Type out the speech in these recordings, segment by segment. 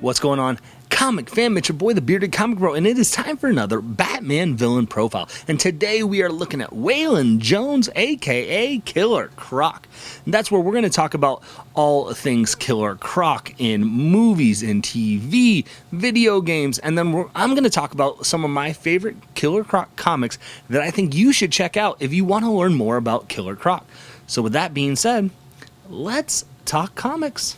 What's going on, comic fam? It's your boy, the Bearded Comic Bro, and it is time for another Batman villain profile. And today we are looking at Waylon Jones, aka Killer Croc. And that's where we're going to talk about all things Killer Croc in movies, in TV, video games, and then I'm going to talk about some of my favorite Killer Croc comics that I think you should check out if you want to learn more about Killer Croc. So with that being said, let's talk comics.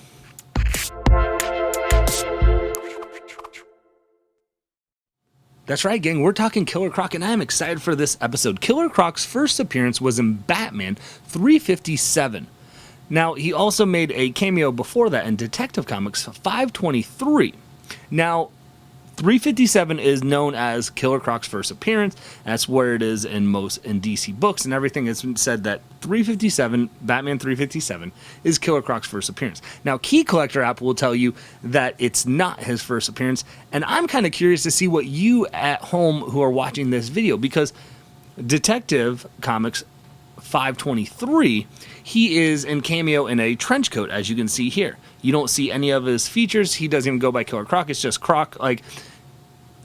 That's right, gang, we're talking Killer Croc, and I'm excited for this episode. Killer Croc's first appearance was in Batman 357. Now, he also made a cameo before that in Detective Comics 523. Now, 357 is known as Killer Croc's first appearance. That's where it is in DC books and everything. It's been said that 357, Batman 357, is Killer Croc's first appearance. Now, Key Collector app will tell you that it's not his first appearance, and I'm kind of curious to see what you at home who are watching this video, because Detective Comics 523, he is in cameo in a trench coat, as you can see here. You don't see any of his features. He doesn't even go by Killer Croc. It's just Croc. Like,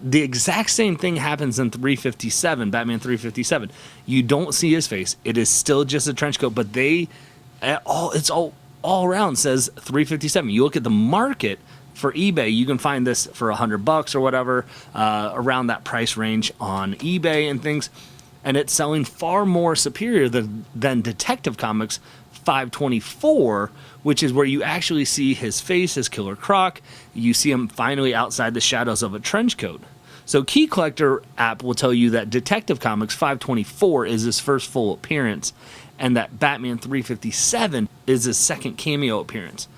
the exact same thing happens in 357, Batman 357. You don't see his face. It is still just a trench coat, but it's all around says 357. You look at the market for eBay, you can find this for $100 or whatever, around that price range on eBay and things. And it's selling far more superior than Detective Comics 524, which is where you actually see his face as Killer Croc. You see him finally outside the shadows of a trench coat. So Key Collector app will tell you that Detective Comics 524 is his first full appearance, and that Batman 357 is his second cameo appearance.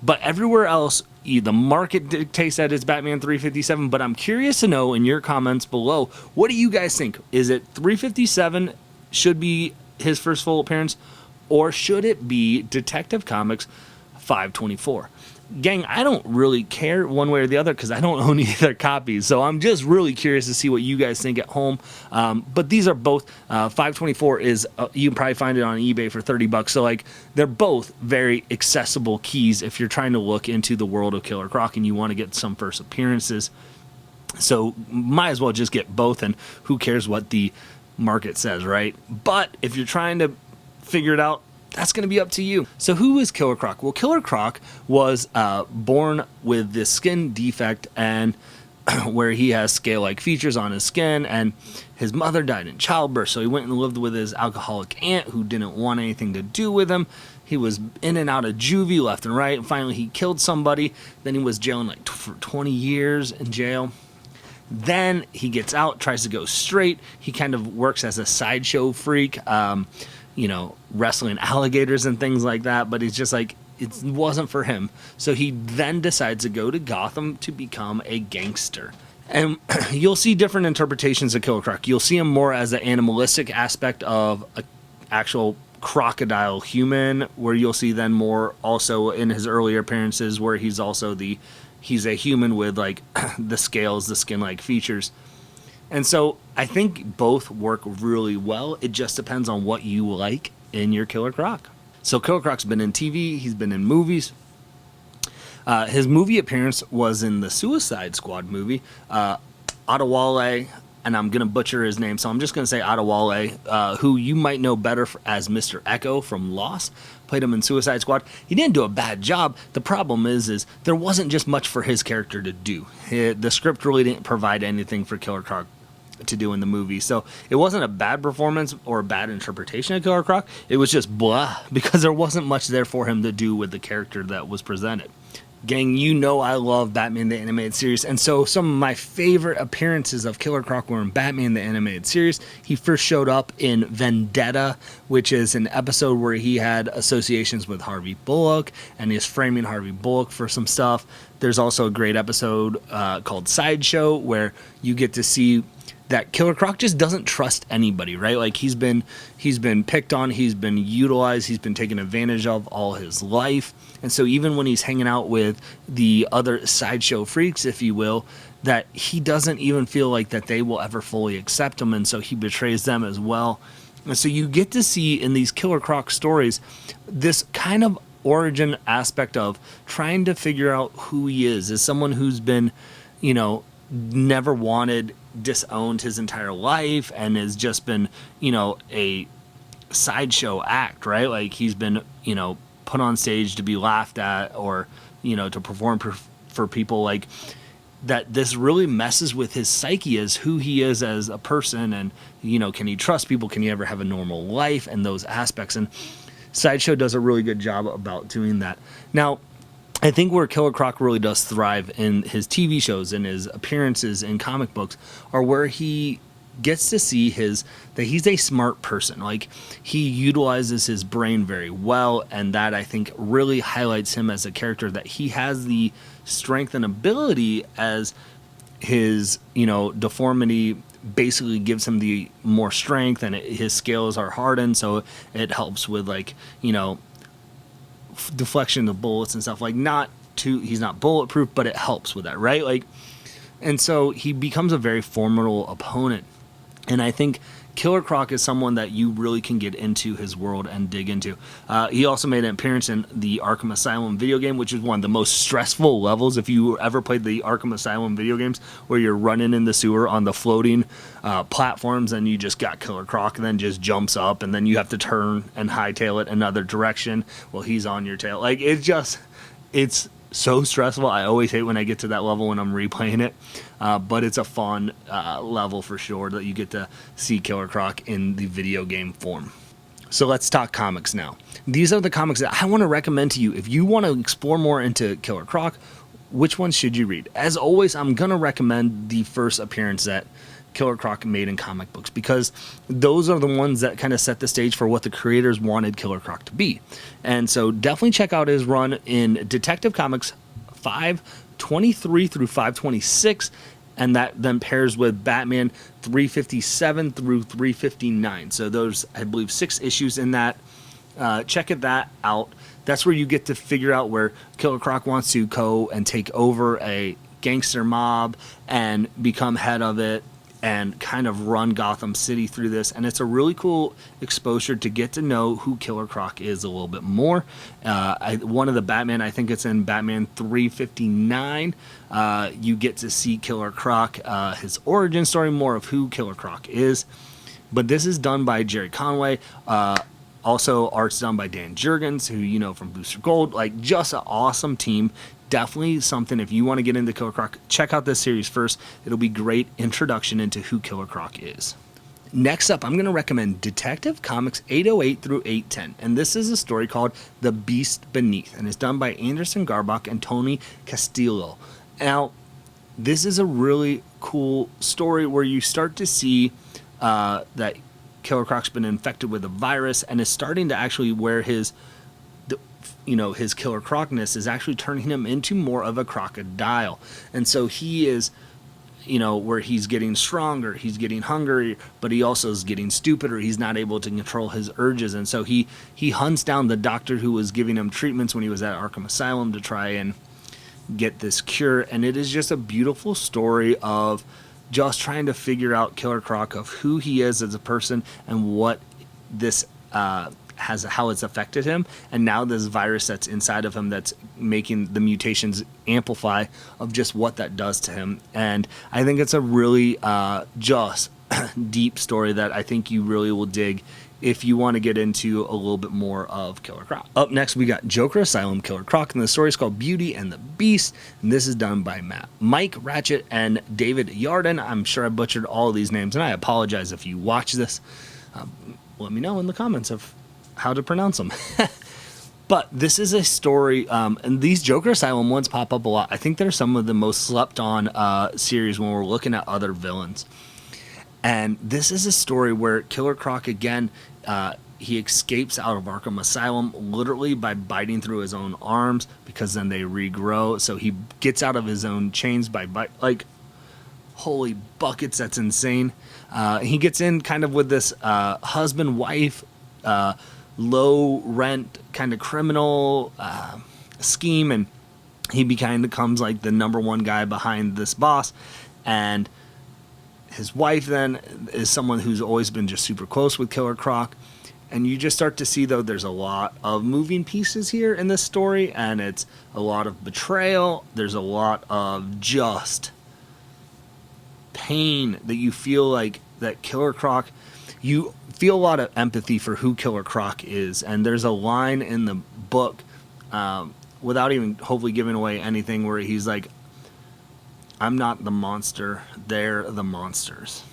But everywhere else, the market dictates that it's Batman 357, but I'm curious to know in your comments below, what do you guys think? Is it 357 should be his first full appearance, or should it be Detective Comics 524? Gang, I don't really care one way or the other because I don't own either copies, so I'm just really curious to see what you guys think at home. But these are both 524 is you can probably find it on eBay for $30. So like, they're both very accessible keys if you're trying to look into the world of Killer Croc and you want to get some first appearances. So might as well just get both, and who cares what the market says, right? But if you're trying to figure it out, that's going to be up to you. So who is Killer Croc? Well, Killer Croc was born with this skin defect, and where he has scale-like features on his skin, and his mother died in childbirth, so he went and lived with his alcoholic aunt who didn't want anything to do with him. He was in and out of juvie left and right, and finally he killed somebody. Then he was jailing like for 20 years in jail. Then he gets out, tries to go straight. He kind of works as a sideshow freak, wrestling alligators and things like that, but he's just like, it wasn't for him. So he then decides to go to Gotham to become a gangster. And you'll see different interpretations of Killer Croc. You'll see him more as an animalistic aspect of an actual crocodile human, where you'll see then more also in his earlier appearances where he's a human with like the scales, the skin-like features. And so I think both work really well. It just depends on what you like in your Killer Croc. So Killer Croc's been in TV, he's been in movies. His movie appearance was in the Suicide Squad movie. Adewale, and I'm going to butcher his name, so I'm just going to say Adewale, who you might know better as Mr. Echo from Lost, played him in Suicide Squad. He didn't do a bad job. The problem is there wasn't just much for his character to do. The script really didn't provide anything for Killer Croc to do in the movie. So it wasn't a bad performance or a bad interpretation of Killer Croc. It was just blah, because there wasn't much there for him to do with the character that was presented. Gang, you know I love Batman the Animated Series, and so some of my favorite appearances of Killer Croc were in Batman the Animated Series. He first showed up in Vendetta, which is an episode where he had associations with Harvey Bullock, and he's framing Harvey Bullock for some stuff. There's also a great episode called Sideshow, where you get to see that Killer Croc just doesn't trust anybody, right? Like, he's been picked on, he's been utilized, he's been taken advantage of all his life. And so even when he's hanging out with the other sideshow freaks, if you will, that he doesn't even feel like that they will ever fully accept him, and so he betrays them as well. And so you get to see in these Killer Croc stories this kind of origin aspect of trying to figure out who he is as someone who's been, never wanted, disowned his entire life, and has just been, a sideshow act, right? Like he's been, put on stage to be laughed at, or, to perform for people, like that. This really messes with his psyche as who he is as a person, and, can he trust people? Can he ever have a normal life? And those aspects. And Sideshow does a really good job about doing that. Now, I think where Killer Croc really does thrive in his TV shows and his appearances in comic books are where he gets to see that he's a smart person. Like, he utilizes his brain very well, and that, I think, really highlights him as a character, that he has the strength and ability as his, deformity basically gives him the more strength, and his scales are hardened, so it helps with, like, deflection of bullets and stuff. Like, he's not bulletproof, but it helps with that, right? Like, and so he becomes a very formidable opponent. And I think Killer Croc is someone that you really can get into his world and dig into. He also made an appearance in the Arkham Asylum video game, which is one of the most stressful levels. If you ever played the Arkham Asylum video games, where you're running in the sewer on the floating platforms, and you just got Killer Croc, and then just jumps up, and then you have to turn and hightail it another direction while he's on your tail. Like, it's so stressful. I always hate when I get to that level when I'm replaying it, but it's a fun level for sure, that you get to see Killer Croc in the video game form. So let's talk comics now. These are the comics that I want to recommend to you if you want to explore more into Killer Croc. Which ones should you read? As always, I'm going to recommend the first appearance that Killer Croc made in comic books, because those are the ones that kind of set the stage for what the creators wanted Killer Croc to be. And so definitely check out his run in Detective Comics 523 through 526, and that then pairs with Batman 357 through 359. So those, I believe, 6 issues in that. Check that out. That's where you get to figure out where Killer Croc wants to go and take over a gangster mob and become head of it, and kind of run Gotham City through this. And it's a really cool exposure to get to know who Killer Croc is a little bit more. One of the Batman, I think it's in Batman 359, you get to see Killer Croc, his origin story, more of who Killer Croc is. But this is done by Jerry Conway. Also, art's done by Dan Jurgens, who you know from Booster Gold. Like, just an awesome team. Definitely something, if you want to get into Killer Croc, check out this series first. It'll be great introduction into who Killer Croc is. Next up, I'm going to recommend Detective Comics 808 through 810. And this is a story called The Beast Beneath. And it's done by Anderson Garbach and Tony Castillo. Now, this is a really cool story where you start to see that Killer Croc's been infected with a virus, and is starting to actually wear his Killer Crocness is actually turning him into more of a crocodile. And so he is, where he's getting stronger, he's getting hungry, but he also is getting stupider. He's not able to control his urges. And so he hunts down the doctor who was giving him treatments when he was at Arkham Asylum to try and get this cure. And it is just a beautiful story of just trying to figure out Killer Croc, of who he is as a person and what this how it's affected him, and now this virus that's inside of him that's making the mutations amplify, of just what that does to him. And I think it's a really just deep story that I think you really will dig if you want to get into a little bit more of Killer Croc. Up next, we got Joker Asylum Killer Croc, and the story is called Beauty and the Beast, and this is done by Mike Ratchett and David Yarden. I'm sure I butchered all of these names, and I apologize if you watch this. Let me know in the comments of how to pronounce them. But this is a story, and these Joker Asylum ones pop up a lot. I think they're some of the most slept on series when we're looking at other villains. And this is a story where Killer Croc, again, he escapes out of Arkham Asylum literally by biting through his own arms, because then they regrow. So he gets out of his own chains by like, holy buckets, that's insane. He gets in kind of with this husband-wife, low rent kind of criminal scheme, and he becomes like the number one guy behind this boss. And his wife then is someone who's always been just super close with Killer Croc, And you just start to see, though, there's a lot of moving pieces here in this story, and it's a lot of betrayal. There's a lot of just pain that you feel like that Killer Croc, you feel a lot of empathy for who Killer Croc is. And there's a line in the book, without even hopefully giving away anything, where he's like, I'm not the monster, they're the monsters.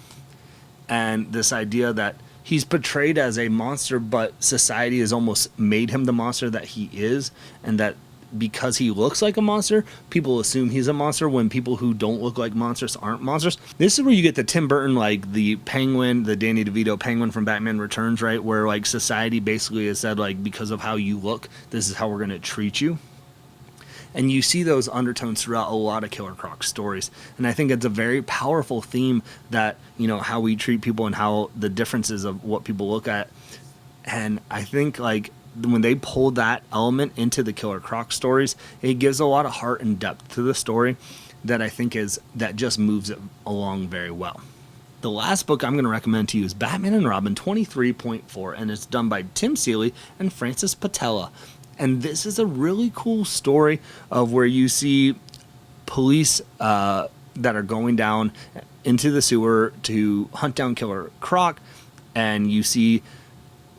And this idea that he's portrayed as a monster, but society has almost made him the monster that he is, and that because he looks like a monster, people assume he's a monster when people who don't look like monsters aren't monsters. This is where you get the Tim Burton, like the Penguin, the Danny DeVito Penguin from Batman Returns, right? Where like society basically has said, like, because of how you look, this is how we're going to treat you. And you see those undertones throughout a lot of Killer Croc stories. And I think it's a very powerful theme that, you know, how we treat people and how the differences of what people look at. And I think, like, when they pull that element into the Killer Croc stories, it gives a lot of heart and depth to the story that I think that just moves it along very well. The last book I'm going to recommend to you is Batman and Robin 23.4, and it's done by Tim Seeley and Francis Patella. And this is a really cool story of where you see police that are going down into the sewer to hunt down Killer Croc, and you see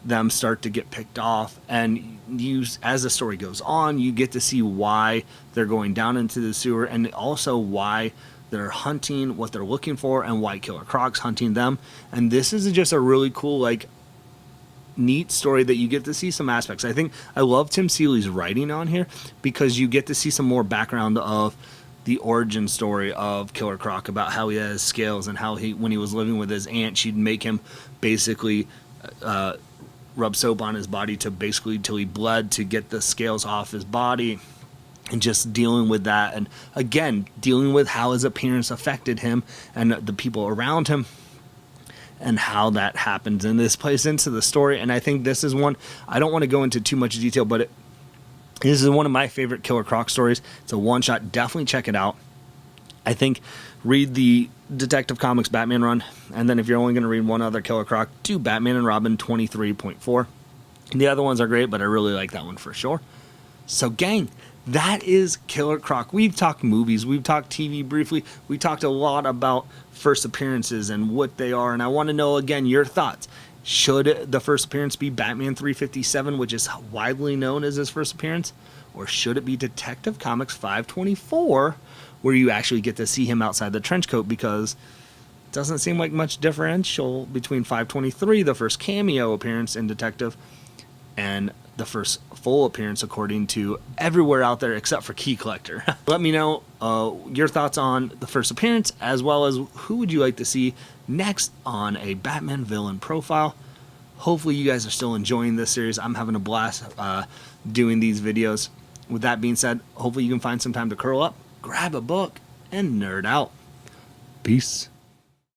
them start to get picked off. And you, as the story goes on, you get to see why they're going down into the sewer, and also why they're hunting, what they're looking for, and why Killer Croc's hunting them. And this is just a really cool, like, neat story that you get to see some aspects. I think I love Tim Seeley's writing on here because you get to see some more background of the origin story of Killer Croc, about how he has scales and how he, when he was living with his aunt, she'd make him basically rub soap on his body to basically till he bled to get the scales off his body, and just dealing with that, and again dealing with how his appearance affected him and the people around him, and how that happens. And this plays into the story. And I think this is one, I don't want to go into too much detail, but this is one of my favorite Killer Croc stories. It's a one-shot. Definitely check it out. I think read the Detective Comics Batman run, and then if you're only going to read one other Killer Croc, do Batman and Robin 23.4. And the other ones are great, but I really like that one for sure. So gang, that is Killer Croc. We've talked movies, we've talked TV briefly, we talked a lot about first appearances and what they are, and I want to know, again, your thoughts. Should the first appearance be Batman 357, which is widely known as his first appearance, or should it be Detective Comics 524, where you actually get to see him outside the trench coat? Because it doesn't seem like much differential between 523, the first cameo appearance in Detective, and the first full appearance according to everywhere out there except for Key Collector. Let me know your thoughts on the first appearance, as well as who would you like to see next on a Batman villain profile. Hopefully you guys are still enjoying this series. I'm having a blast doing these videos. With that being said, hopefully you can find some time to curl up, grab a book, and nerd out. Peace.